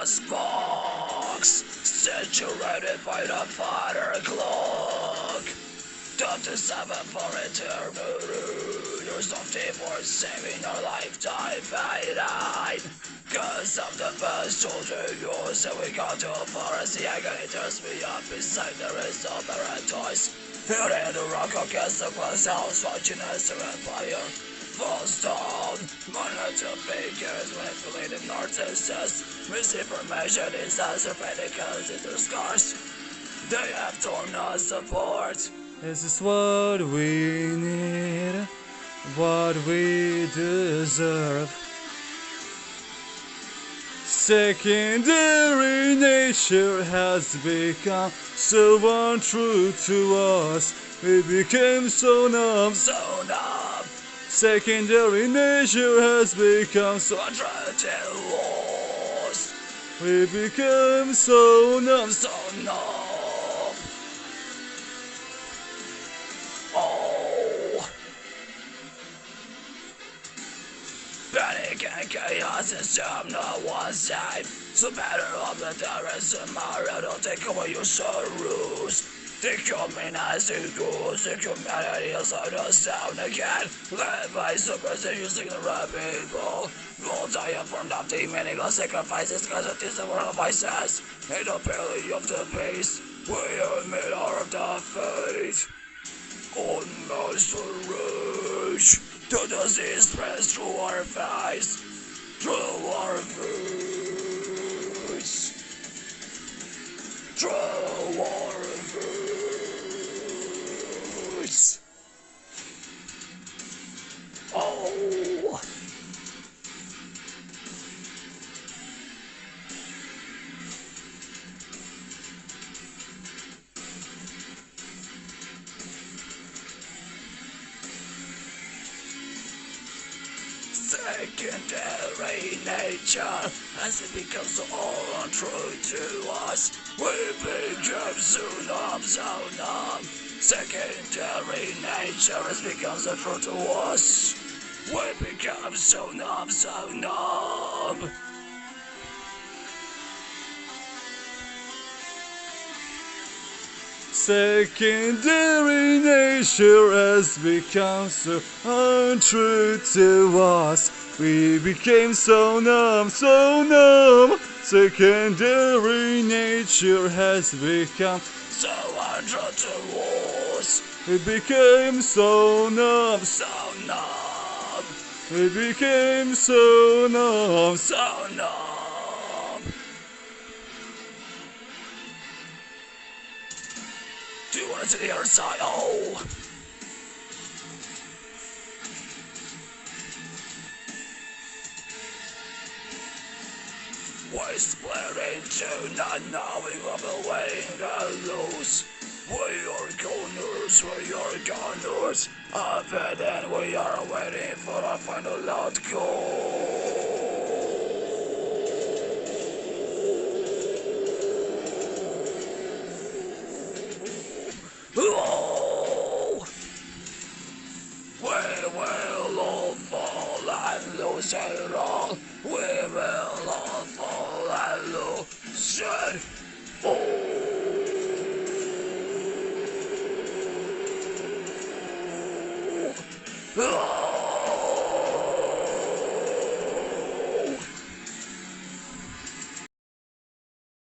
Pandora's box, saturated by the fire clock. Up to 7 for eternity. There's something for saving your lifetime, I 'Cause I'm the best soldier yours, and we got to forest. The agony turns me up inside. There is no paradise. Here in the rock against the glass house, watching as the empire falls down. One little figures manipulating narcissists. Misinformation is as offending as in their scars. They have torn us apart. This is what we need, what we deserve. Secondary nature has become so untrue to us. We became so numb, So numb. Secondary nature has become so untrue to us. We became so numb, so numb. Panic and chaos is on one side. So better off the terrorists tomorrow. Don't take away your sorrows. The humanizing goals, the humanity is on the sound again. Led by superstition using the right people. Will die from nothing, meaningless sacrifices, cause it is the world of vices. In the belly of the beast, we are made of the fate. On master rage. The disease spreads through our face, through our veins, through our veins. Oh. Secondary nature, as it becomes all untrue to us, we become so numb, so numb. Secondary nature, as becomes untrue to us, we become so numb, so numb. Secondary nature has become so untrue to us. We became so numb, so numb. Secondary nature has become so untrue to us. We became so numb, so numb. We became so numb, so numb. Do you want it to the other side? Oh! We split into not knowing of the way to lose. We are goners, of it, and we are waiting for our final outcome. Oh, we will all fall and lose it all. We will all fall and lose it all.